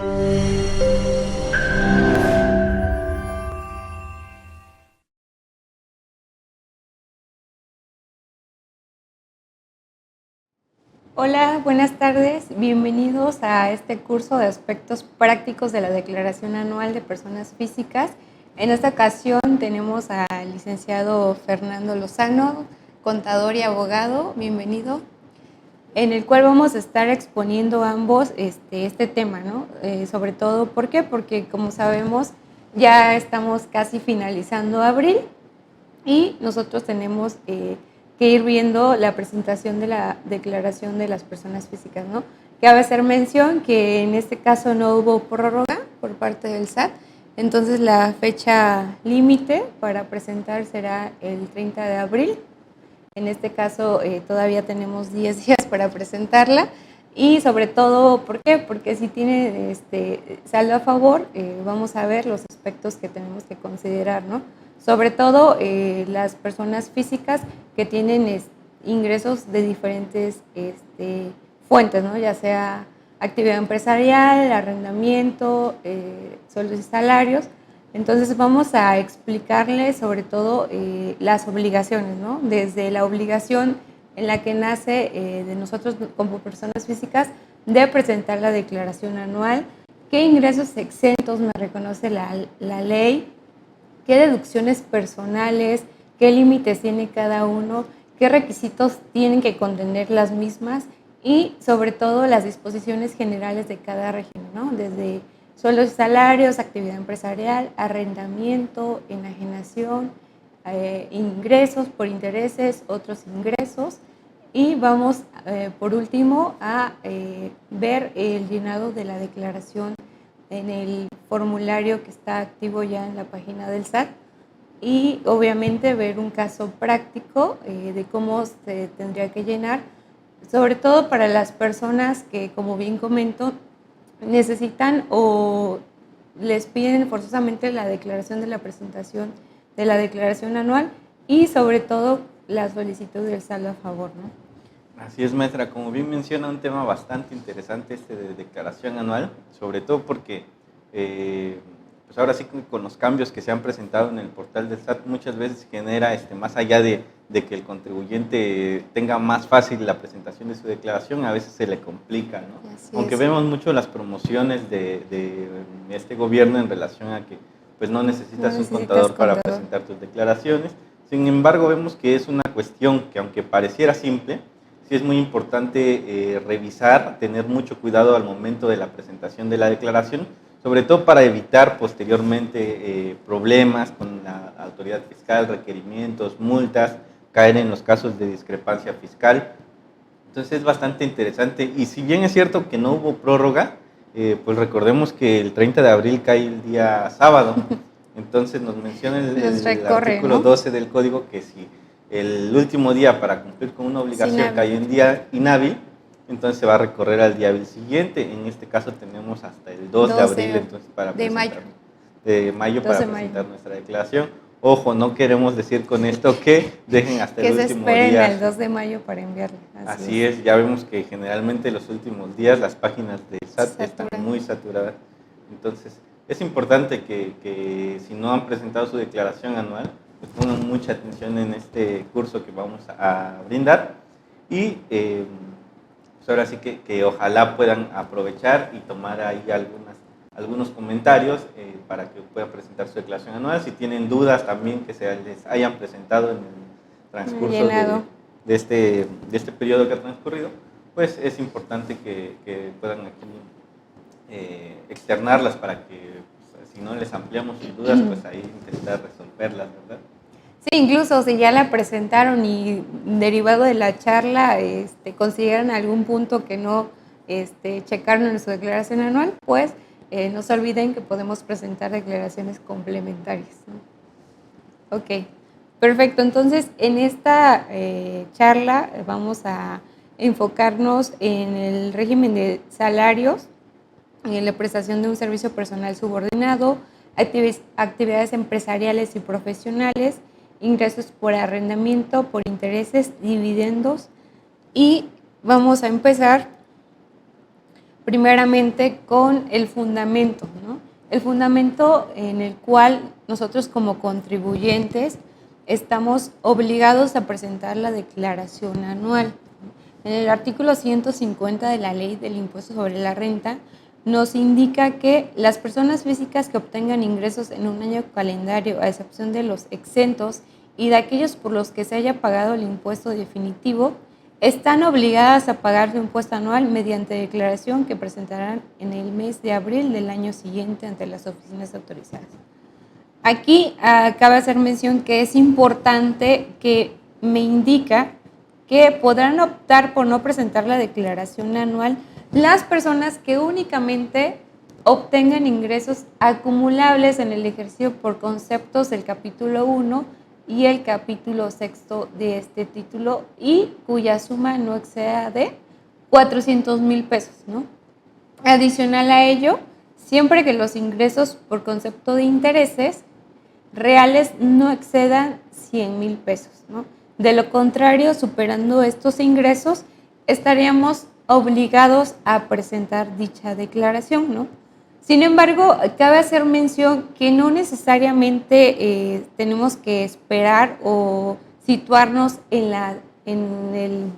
Hola, buenas tardes. Bienvenidos a este curso de aspectos prácticos de la Declaración Anual de Personas Físicas. En esta ocasión tenemos al licenciado Fernando Lozano, contador y abogado. Bienvenido. En el cual vamos a estar exponiendo ambos este tema, ¿no? Sobre todo, ¿por qué? Porque como sabemos, ya estamos casi finalizando abril y nosotros tenemos que ir viendo la presentación de la declaración de las personas físicas, ¿no? Cabe hacer mención que en este caso no hubo prórroga por parte del SAT, entonces la fecha límite para presentar será el 30 de abril. En este caso todavía tenemos 10 días para presentarla y sobre todo, ¿por qué? Porque si tiene saldo a favor, vamos a ver los aspectos que tenemos que considerar, ¿no? Sobre todo las personas físicas que tienen ingresos de diferentes fuentes, ¿no? Ya sea actividad empresarial, arrendamiento, sueldos y salarios. Entonces vamos a explicarles sobre todo las obligaciones, ¿no? Desde la obligación en la que nace de nosotros como personas físicas de presentar la declaración anual, qué ingresos exentos me reconoce la ley, qué deducciones personales, qué límites tiene cada uno, qué requisitos tienen que contener las mismas y sobre todo las disposiciones generales de cada régimen, ¿no? Desde sueldos y salarios, actividad empresarial, arrendamiento, enajenación, ingresos por intereses, otros ingresos. Y vamos, por último, a ver el llenado de la declaración en el formulario que está activo ya en la página del SAT y obviamente ver un caso práctico de cómo se tendría que llenar, sobre todo para las personas que, como bien comento, necesitan o les piden forzosamente la declaración de la presentación de la declaración anual y sobre todo la solicitud del saldo a favor, ¿no? Así es, maestra. Como bien menciona, un tema bastante interesante de declaración anual, sobre todo porque pues ahora sí que con los cambios que se han presentado en el portal del SAT muchas veces genera, más allá de que el contribuyente tenga más fácil la presentación de su declaración, a veces se le complica, ¿no? Aunque vemos mucho las promociones de este gobierno en relación a que pues no necesitas un contador para presentar tus declaraciones. Sin embargo, vemos que es una cuestión que, aunque pareciera simple, sí es muy importante revisar, tener mucho cuidado al momento de la presentación de la declaración, sobre todo para evitar posteriormente problemas con la autoridad fiscal, requerimientos, multas, caer en los casos de discrepancia fiscal. Entonces es bastante interesante y si bien es cierto que no hubo prórroga, pues recordemos que el 30 de abril cae el día sábado, entonces nos menciona el artículo, ¿no?, 12 del código que si el último día para cumplir con una obligación cayó en día inhábil, entonces se va a recorrer al día hábil siguiente. En este caso tenemos hasta el 2 de abril entonces para presentar, de mayo para presentar nuestra declaración. Ojo, no queremos decir con esto que dejen hasta el último día. Que se esperen el 2 de mayo para enviarlo. Así es, ya vemos que generalmente los últimos días las páginas del SAT están muy saturadas. Entonces, es importante que si no han presentado su declaración anual, pues pongan mucha atención en este curso que vamos a brindar y pues ahora sí que ojalá puedan aprovechar y tomar ahí algunos comentarios para que puedan presentar su declaración anual. Si tienen dudas también que se les hayan presentado en el transcurso de este periodo que ha transcurrido, pues es importante que puedan aquí externarlas para que pues, si no les ampliamos sus dudas, pues ahí intentar resolverlas, ¿verdad? Sí, incluso si ya la presentaron y derivado de la charla consideran algún punto que no checaron en su declaración anual, pues no se olviden que podemos presentar declaraciones complementarias, ¿no? Ok, perfecto. Entonces, en esta charla vamos a enfocarnos en el régimen de salarios, en la prestación de un servicio personal subordinado, actividades empresariales y profesionales, ingresos por arrendamiento, por intereses, dividendos y vamos a empezar primeramente con el fundamento, ¿no? El fundamento en el cual nosotros como contribuyentes estamos obligados a presentar la declaración anual. En el artículo 150 de la Ley del Impuesto sobre la Renta nos indica que las personas físicas que obtengan ingresos en un año calendario, a excepción de los exentos y de aquellos por los que se haya pagado el impuesto definitivo, están obligadas a pagar su impuesto anual mediante declaración que presentarán en el mes de abril del año siguiente ante las oficinas autorizadas. Aquí cabe hacer mención que es importante que me indica que podrán optar por no presentar la declaración anual las personas que únicamente obtengan ingresos acumulables en el ejercicio por conceptos del capítulo 1 y el capítulo 6 de este título y cuya suma no exceda de 400,000 pesos, ¿no? Adicional a ello, siempre que los ingresos por concepto de intereses reales no excedan 100,000 pesos, ¿no? De lo contrario, superando estos ingresos, estaríamos obligados a presentar dicha declaración, ¿no? Sin embargo, cabe hacer mención que no necesariamente tenemos que esperar o situarnos en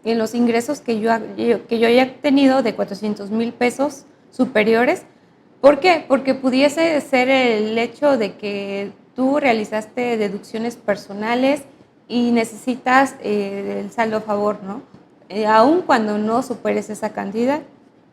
los ingresos que yo haya tenido de 400,000 pesos superiores. ¿Por qué? Porque pudiese ser el hecho de que tú realizaste deducciones personales y necesitas el saldo a favor, ¿no? Aun cuando no superes esa cantidad.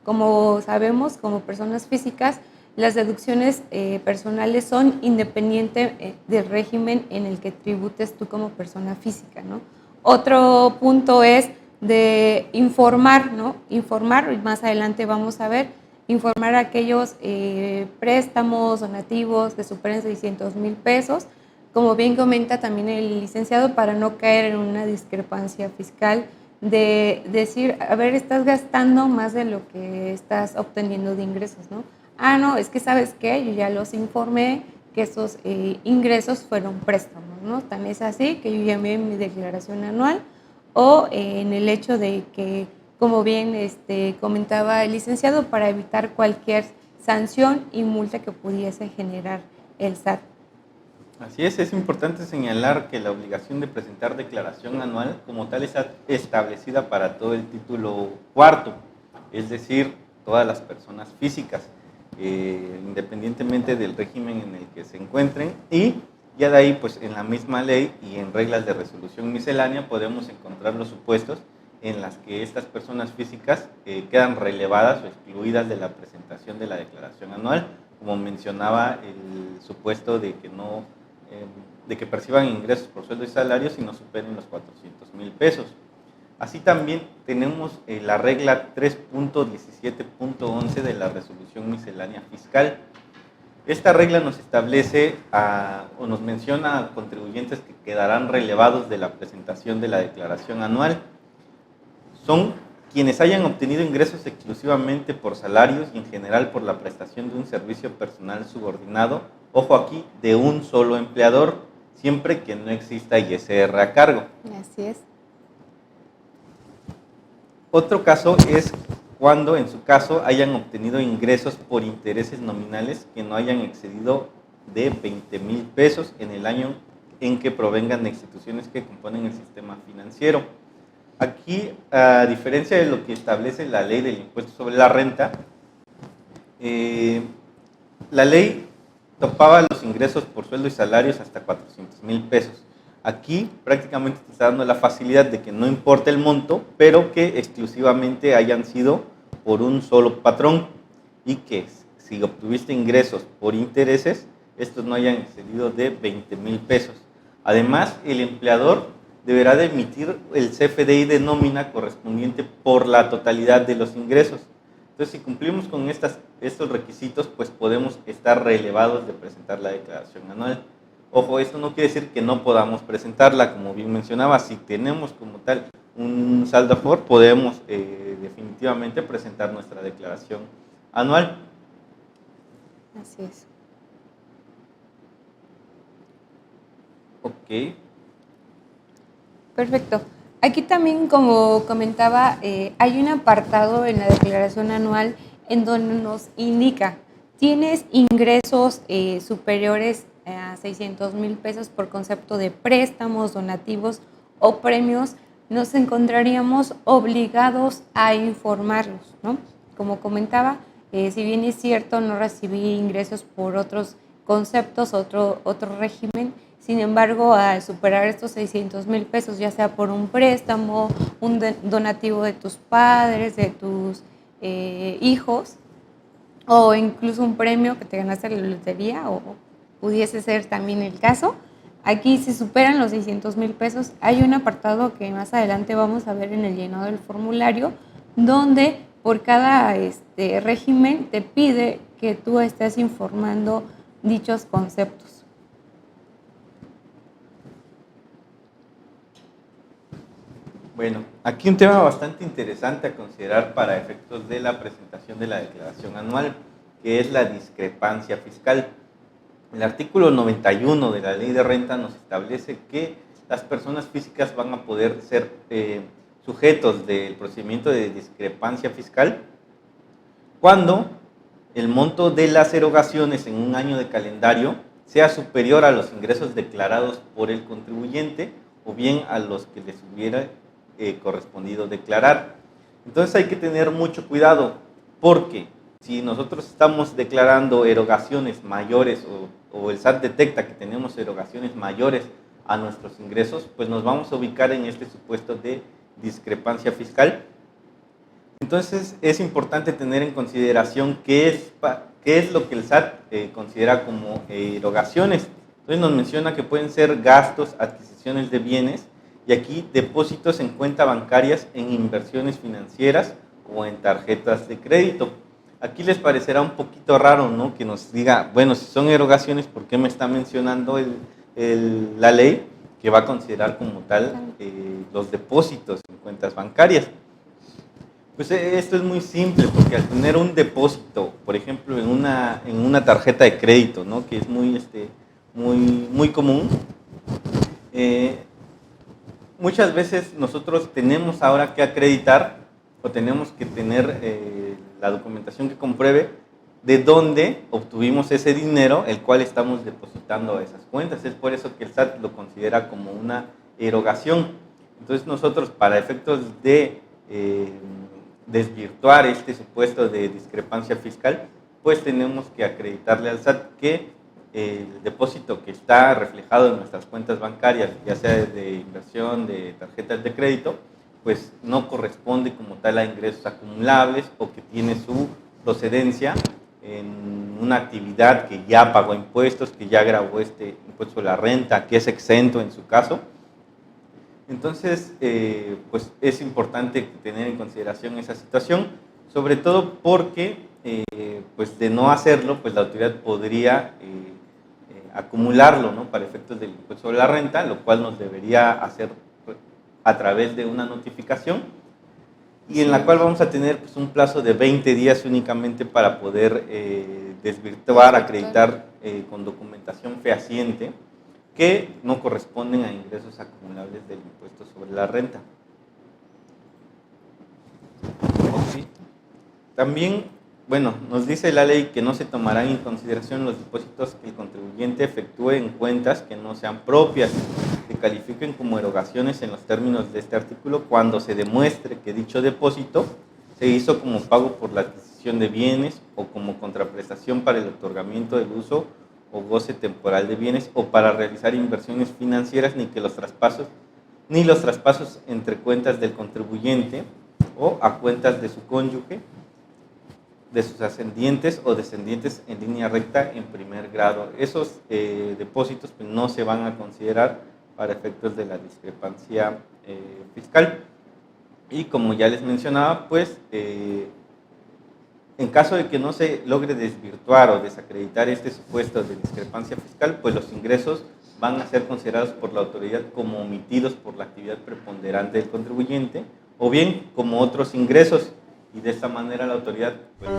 Como sabemos, como personas físicas, las deducciones personales son independientes del régimen en el que tributes tú como persona física, ¿no? Otro punto es de informar, ¿no? Informar, más adelante vamos a ver, informar a aquellos préstamos donativos que superen 600,000 pesos, como bien comenta también el licenciado, para no caer en una discrepancia fiscal de decir, a ver, estás gastando más de lo que estás obteniendo de ingresos, ¿no? Ah, no, es que ¿sabes qué? Yo ya los informé que esos ingresos fueron préstamos, ¿no? Tan es así que yo ya envié mi declaración anual o en el hecho de que, como bien comentaba el licenciado, para evitar cualquier sanción y multa que pudiese generar el SAT. Así es importante señalar que la obligación de presentar declaración anual como tal está establecida para todo el título cuarto, es decir, todas las personas físicas, independientemente del régimen en el que se encuentren, y ya de ahí, pues en la misma ley y en reglas de resolución miscelánea podemos encontrar los supuestos en las que estas personas físicas quedan relevadas o excluidas de la presentación de la declaración anual, como mencionaba el supuesto de que perciban ingresos por sueldo y salarios y no superen los 400,000 pesos. Así también tenemos la regla 3.17.11 de la resolución miscelánea fiscal. Esta regla nos establece o nos menciona a contribuyentes que quedarán relevados de la presentación de la declaración anual. Son quienes hayan obtenido ingresos exclusivamente por salarios y en general por la prestación de un servicio personal subordinado, ojo aquí, de un solo empleador, siempre que no exista ISR a cargo. Así es. Otro caso es cuando en su caso hayan obtenido ingresos por intereses nominales que no hayan excedido de 20,000 pesos en el año en que provengan de instituciones que componen el sistema financiero. Aquí, a diferencia de lo que establece la ley del impuesto sobre la renta, la ley topaba los ingresos por sueldo y salarios hasta 400,000 pesos. Aquí prácticamente te está dando la facilidad de que no importa el monto, pero que exclusivamente hayan sido por un solo patrón y que si obtuviste ingresos por intereses, estos no hayan excedido de 20,000 pesos. Además, el empleador deberá de emitir el CFDI de nómina correspondiente por la totalidad de los ingresos. Entonces, si cumplimos con estos requisitos, pues podemos estar relevados de presentar la declaración anual. Ojo, esto no quiere decir que no podamos presentarla, como bien mencionaba, si tenemos como tal un saldo a favor, podemos definitivamente presentar nuestra declaración anual. Así es. Ok. Perfecto. Aquí también, como comentaba, hay un apartado en la declaración anual en donde nos indica, tienes ingresos superiores a 600,000 pesos por concepto de préstamos, donativos o premios, nos encontraríamos obligados a informarlos, ¿no? Como comentaba, si bien es cierto, no recibí ingresos por otros conceptos, otro régimen. Sin embargo, al superar estos 600,000 pesos, ya sea por un préstamo, un donativo de tus padres, de tus hijos, o incluso un premio que te ganaste en la lotería, o pudiese ser también el caso, aquí si superan los 600,000 pesos, hay un apartado que más adelante vamos a ver en el llenado del formulario, donde por cada régimen te pide que tú estés informando dichos conceptos. Bueno, aquí un tema bastante interesante a considerar para efectos de la presentación de la declaración anual, que es la discrepancia fiscal. El artículo 91 de la Ley de Renta nos establece que las personas físicas van a poder ser sujetos del procedimiento de discrepancia fiscal cuando el monto de las erogaciones en un año de calendario sea superior a los ingresos declarados por el contribuyente o bien a los que les hubiera correspondido declarar. Entonces hay que tener mucho cuidado, porque si nosotros estamos declarando erogaciones mayores o el SAT detecta que tenemos erogaciones mayores a nuestros ingresos, pues nos vamos a ubicar en este supuesto de discrepancia fiscal. Entonces es importante tener en consideración qué es lo que el SAT considera como erogaciones. Entonces nos menciona que pueden ser gastos, adquisiciones de bienes, y aquí depósitos en cuentas bancarias, en inversiones financieras o en tarjetas de crédito. Aquí les parecerá un poquito raro, ¿no?, que nos diga, bueno, si son erogaciones, ¿por qué me está mencionando la ley que va a considerar como tal los depósitos en cuentas bancarias? Pues esto es muy simple, porque al tener un depósito, por ejemplo, en una tarjeta de crédito, ¿no?, que es muy común, muchas veces nosotros tenemos ahora que acreditar o tenemos que tener la documentación que compruebe de dónde obtuvimos ese dinero, el cual estamos depositando a esas cuentas. Es por eso que el SAT lo considera como una erogación. Entonces nosotros, para efectos de desvirtuar este supuesto de discrepancia fiscal, pues tenemos que acreditarle al SAT que el depósito que está reflejado en nuestras cuentas bancarias, ya sea de inversión, de tarjetas de crédito, pues no corresponde como tal a ingresos acumulables o que tiene su procedencia en una actividad que ya pagó impuestos, que ya grabó este impuesto a la renta, que es exento en su caso. Entonces, pues es importante tener en consideración esa situación, sobre todo porque, pues de no hacerlo, pues la autoridad podría acumularlo, ¿no?, para efectos del impuesto sobre la renta, lo cual nos debería hacer a través de una notificación, y en la cual vamos a tener pues un plazo de 20 días únicamente para poder desvirtuar, acreditar con documentación fehaciente que no corresponden a ingresos acumulables del impuesto sobre la renta. Okay. También, bueno, nos dice la ley que no se tomarán en consideración los depósitos que el contribuyente efectúe en cuentas que no sean propias, que califiquen como erogaciones en los términos de este artículo cuando se demuestre que dicho depósito se hizo como pago por la adquisición de bienes o como contraprestación para el otorgamiento del uso o goce temporal de bienes o para realizar inversiones financieras, ni los traspasos entre cuentas del contribuyente o a cuentas de su cónyuge, de sus ascendientes o descendientes en línea recta en primer grado. Esos depósitos pues, no se van a considerar para efectos de la discrepancia fiscal. Y como ya les mencionaba, pues en caso de que no se logre desvirtuar o desacreditar este supuesto de discrepancia fiscal, pues los ingresos van a ser considerados por la autoridad como omitidos por la actividad preponderante del contribuyente o bien como otros ingresos, y de esta manera la autoridad pues,